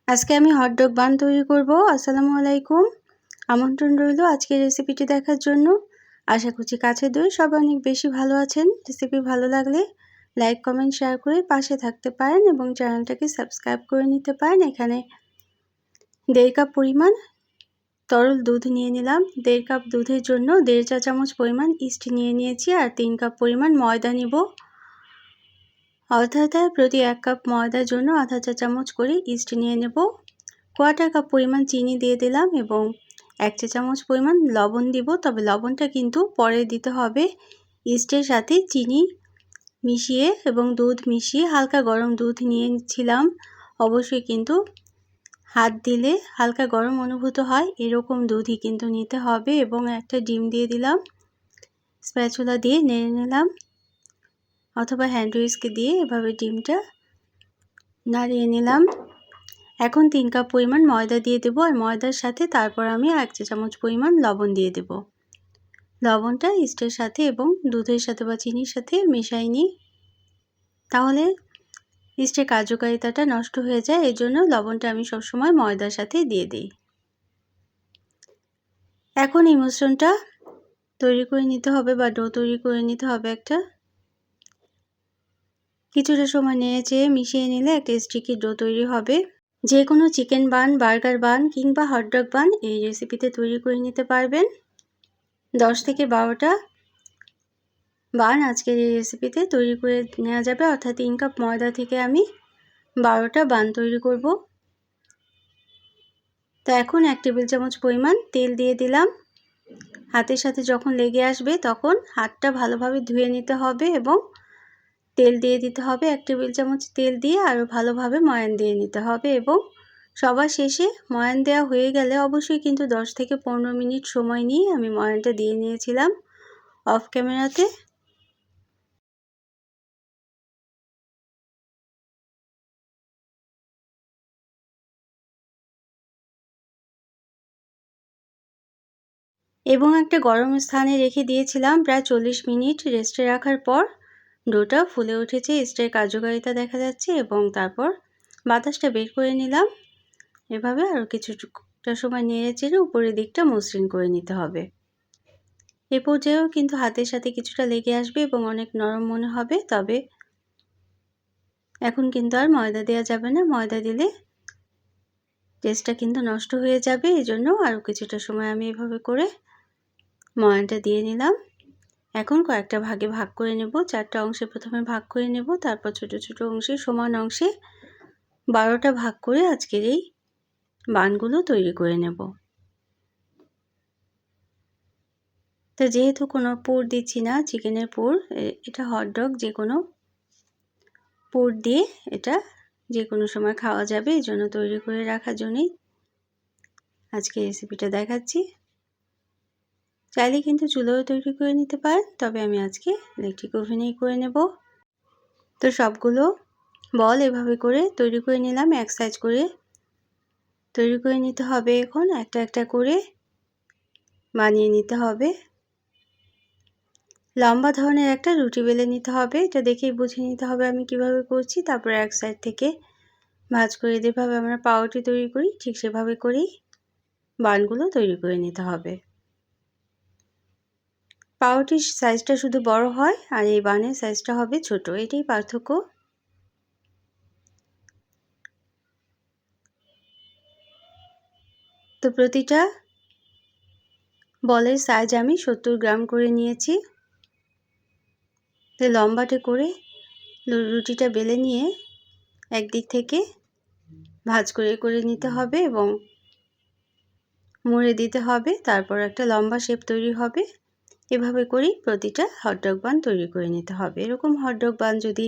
আজকে আমি হটডগ বান তৈরি করব। আসসালামু আলাইকুম, আমন্ত্রণ রইল আজকের রেসিপিটি দেখার জন্য। আশা করছি কাছের দূরে সবাই অনেক বেশি ভালো আছেন। রেসিপি ভালো লাগলে লাইক কমেন্ট শেয়ার করে পাশে থাকতে পারেন এবং চ্যানেলটাকে সাবস্ক্রাইব করে নিতে পারেন। এখানে 1.5 কাপ পরিমাণ তরল দুধ নিয়ে নিলাম। 1.5 কাপ দুধের জন্য 1.5 চা চামচ পরিমাণ ইস্ট নিয়ে নিয়েছি আর 3 কাপ পরিমাণ ময়দা নিব। অর্থাৎ প্রতি 1 কাপ ময়দার জন্য আধা চা চামচ করে ইস্ট নিয়ে নেব। 1/4 কাপ পরিমাণ চিনি দিয়ে দিলাম এবং 1 চা চামচ পরিমাণ লবণ দিব, তবে লবণটা কিন্তু পরে দিতে হবে। ইস্টের সাথে চিনি মিশিয়ে এবং দুধ মিশিয়ে হালকা গরম দুধ নিয়েছিলাম। অবশ্যই কিন্তু হাত দিলে হালকা গরম অনুভূত হয় এরকম দুধই কিন্তু নিতে হবে এবং একটা ডিম দিয়ে দিলাম। স্প্যাচুলা দিয়ে নেড়ে নিলাম অথবা হ্যান্ড উইস্ক দিয়ে এভাবে ডিমটা নাড়িয়ে নিলাম। এখন 3 কাপ পরিমাণ ময়দা দিয়ে দেবো আর ময়দার সাথে তারপর আমি 1 চা চামচ পরিমাণ লবণ দিয়ে দেব। লবণটা ইস্টের সাথে এবং দুধের সাথে বা চিনির সাথে মেশাই নিই, তাহলে ইস্টের কার্যকারিতাটা নষ্ট হয়ে যায়। এই জন্য লবণটা আমি সবসময় ময়দার সাথে দিয়ে দিই। এখন এই মিশ্রণটা তৈরি করে নিতে হবে বা ডো তৈরি করে নিতে হবে। কিছুটা সময় নেড়ে চেড়ে মিশিয়ে নিলে একটা স্টিকি ডো তৈরি হবে। যে কোনো চিকেন বান, বার্গার বান কিংবা হটডগ বান এই রেসিপিতে তৈরি করে নিতে পারবেন। 10 থেকে 12টা বান আজকের এই রেসিপিতে তৈরি করে নেওয়া যাবে, অর্থাৎ 3 কাপ ময়দা থেকে আমি 12টা বান তৈরি করব। তো এখন 1 টেবিল চামচ পরিমাণ তেল দিয়ে দিলাম। হাতের সাথে যখন লেগে আসবে তখন হাতটা ভালোভাবে ধুয়ে নিতে হবে এবং তেল দিয়ে দিতে হবে। 1 টেবিল চামচ তেল দিয়ে আরও ভালোভাবে ময়ান দিয়ে নিতে হবে এবং সবার শেষে ময়ান দেওয়া হয়ে গেলে অবশ্যই কিন্তু 10 থেকে 15 মিনিট সময় নিয়ে আমি ময়ানটা দিয়ে নিয়েছিলাম অফ ক্যামেরাতে। এবং একটা গরম স্থানে রেখে দিয়েছিলাম। প্রায় 40 মিনিট রেস্টে রাখার পর ডোটা ফুলে উঠেছে, ইস্টের কার্যকারিতা দেখা যাচ্ছে এবং তারপর বাতাসটা বের করে নিলাম। এভাবে আরও কিছুটা সময় নেড়ে চেড়ে উপরের দিকটা মসৃণ করে নিতে হবে। এ পর্যায়েও কিন্তু হাতের সাথে কিছুটা লেগে আসবে এবং অনেক নরম মনে হবে, তবে এখন কিন্তু আর ময়দা দেওয়া যাবে না। ময়দা দিলে টেস্টটা কিন্তু নষ্ট হয়ে যাবে। এজন্য আরও কিছুটা সময় আমি এভাবে করে ময়ানটা দিয়ে নিলাম। এখন কয়েকটা ভাগে ভাগ করে নেব। 4টা অংশে প্রথমে ভাগ করে নেব, তারপর ছোট ছোট অংশে সমান অংশে 12টা ভাগ করে আজকের এই বানগুলো তৈরি করে নেব। তো যেহেতু কোনো পুর দিচ্ছি না, চিকেনের পুর, এটা হটডগ, যে কোনো পুর দিয়ে এটা যে কোনো সময় খাওয়া যাবে, এই জন্য তৈরি করে রাখার জন্যই আজকে রেসিপিটা দেখাচ্ছি। চাইলে কিন্তু চুলোও তৈরি করে নিতে পারেন, তবে আমি আজকে ইলেকট্রিক ওভেনেই করে নেব। তো সবগুলো বল এভাবে করে তৈরি করে নিলাম। এক সাইজ করে তৈরি করে নিতে হবে। এখন একটা একটা করে বানিয়ে নিতে হবে। লম্বা ধরনের একটা রুটি বেলে নিতে হবে। এটা দেখেই বুঝে নিতে হবে আমি কিভাবে করছি। তারপর এক সাইড থেকে ভাঁজ করে যেভাবে আমরা পাউরুটি তৈরি করি ঠিক সেভাবে করেই বানগুলো তৈরি করে নিতে হবে। পাউরুটির সাইজটা শুধু বড় হয় আর এই বানের সাইজটা হবে ছোট, এটাই পার্থক্য। তো প্রতিটা বলের সাইজ আমি 70 গ্রাম করে নিয়েছি। তো লম্বাটে করে রুটিটা বেলে নিয়ে একদিক থেকে ভাঁজ করে করে নিতে হবে এবং মুড়ে দিতে হবে, তারপর একটা লম্বা শেপ তৈরি হবে। এভাবে করেই প্রতিটা হটডগ বান তৈরি করে নিতে হবে। এরকম হটডগ বান যদি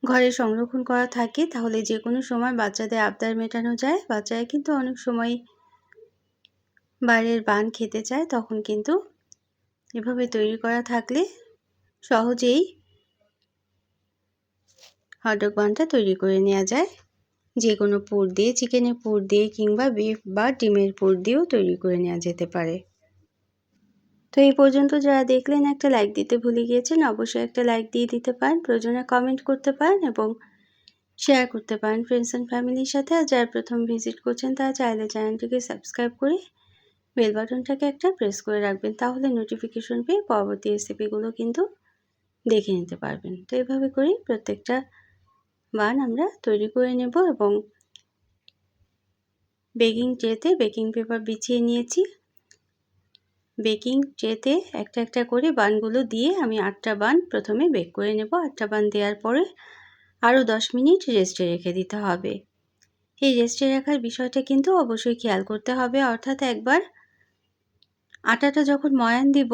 ঘরে সংরক্ষণ করা থাকে তাহলে যে কোনো সময় বাচ্চাদের আবদার মেটানো যায়। বাচ্চারা কিন্তু অনেক সময় বাইরের বান খেতে চায়, তখন কিন্তু এভাবে তৈরি করা থাকলে সহজেই হটডগ বানটা তৈরি করে নেওয়া যায়। যে কোনো পুর দিয়ে, চিকেনের পুর দিয়ে কিংবা বিফ বা ডিমের পুর দিয়েও তৈরি করে নেওয়া যেতে পারে। তো এই পর্যন্ত যারা দেখলেন একটা লাইক দিতে ভুলে গিয়েছেন, অবশ্যই একটা লাইক দিয়ে দিতে পারেন। প্রয়োজনে কমেন্ট করতে পারেন এবং শেয়ার করতে পারেন ফ্রেন্ডস অ্যান্ড ফ্যামিলির সাথে। আর যারা প্রথম ভিজিট করছেন তারা চাইলে চ্যানেলটিকে সাবস্ক্রাইব করে বেল বাটনটাকে একটা প্রেস করে রাখবেন, তাহলে নোটিফিকেশন পেয়ে পরবর্তী রেসিপিগুলো কিন্তু দেখে নিতে পারবেন। তো এভাবে করে প্রত্যেকটা বান আমরা তৈরি করে নেব এবং বেকিং ট্রেতে বেকিং পেপার বিছিয়ে নিয়েছি। বেকিং ট্রেতে একটা একটা করে বানগুলো দিয়ে আমি 8টা বান প্রথমে বেক করে নেব। 8টা বান দেওয়ার পরে আরও 10 মিনিট রেস্টে রেখে দিতে হবে। এই রেস্টে রাখার বিষয়টা কিন্তু অবশ্যই খেয়াল করতে হবে, অর্থাৎ একবার আটাটা যখন ময়ান দিব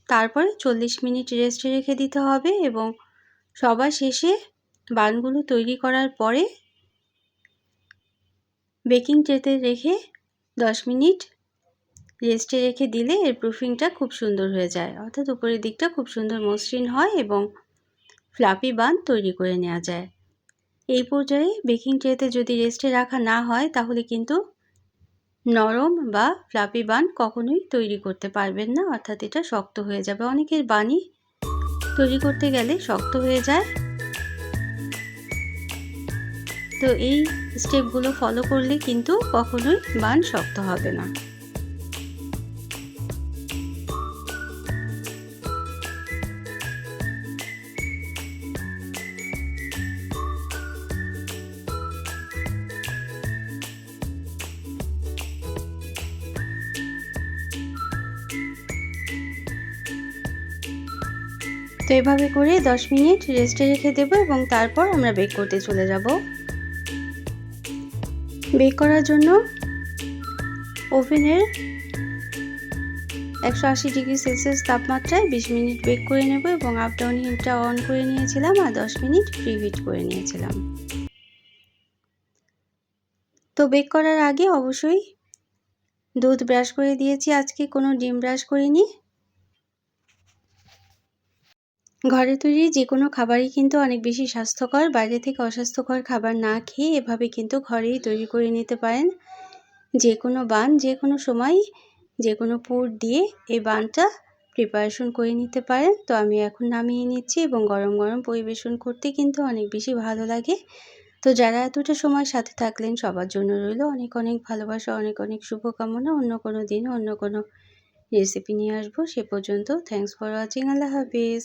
তারপরে 40 মিনিট রেস্টে রেখে দিতে হবে এবং সবার শেষে বানগুলো তৈরি করার পরে বেকিং ট্রেতে রেখে 10 মিনিট রেস্টে রেখে দিলে এর প্রুফিংটা খুব সুন্দর হয়ে যায়, অর্থাৎ উপরের দিকটা খুব সুন্দর মসৃণ হয় এবং ফ্লাফি বান তৈরি করে নেওয়া যায়। এই পর্যায়ে বেকিং ট্রেতে যদি রেস্টে রাখা না হয় তাহলে কিন্তু নরম বা ফ্লাফি বান কখনোই তৈরি করতে পারবেন না, অর্থাৎ এটা শক্ত হয়ে যাবে। অনেকের বানই তৈরি করতে গেলে শক্ত হয়ে যায়। তো এই স্টেপগুলো ফলো করলে কিন্তু কখনোই বান শক্ত হবে না। তো এভাবে করে 10 মিনিট রেস্টে রেখে দেব এবং তারপর আমরা বেক করতে চলে যাব। বেক করার জন্য ওভেনের 180 ডিগ্রি সেলসিয়াস তাপমাত্রায় 20 মিনিট বেক করে নেব এবং আপ ডাউন হিটটা অন করে নিয়েছিলাম আর 10 মিনিট প্রিহিট করে নিয়েছিলাম। তো বেক করার আগে অবশ্যই দুধ ব্রাশ করে দিয়েছি, আজকে কোনো ডিম ব্রাশ করিনি। ঘরে তৈরি যে কোনো খাবারই কিন্তু অনেক বেশি স্বাস্থ্যকর, বাইরে থেকে অস্বাস্থ্যকর খাবার না খেয়ে এভাবে কিন্তু ঘরেই তৈরি করে নিতে পারেন। যে কোনো বান যে কোনো সময় যে কোনো পুর দিয়ে এই বানটা প্রিপারেশন করে নিতে পারেন। তো আমি এখন নামিয়ে নিচ্ছি এবং গরম গরম পরিবেশন করতে কিন্তু অনেক বেশি ভালো লাগে। তো যারা এতটা সময় সাথে থাকলেন সবার জন্য রইল অনেক অনেক ভালোবাসা, অনেক অনেক শুভকামনা। অন্য কোনো দিন অন্য কোনো রেসিপি নিয়ে আসবো, সে পর্যন্ত thanks for watching. Allah Hafiz.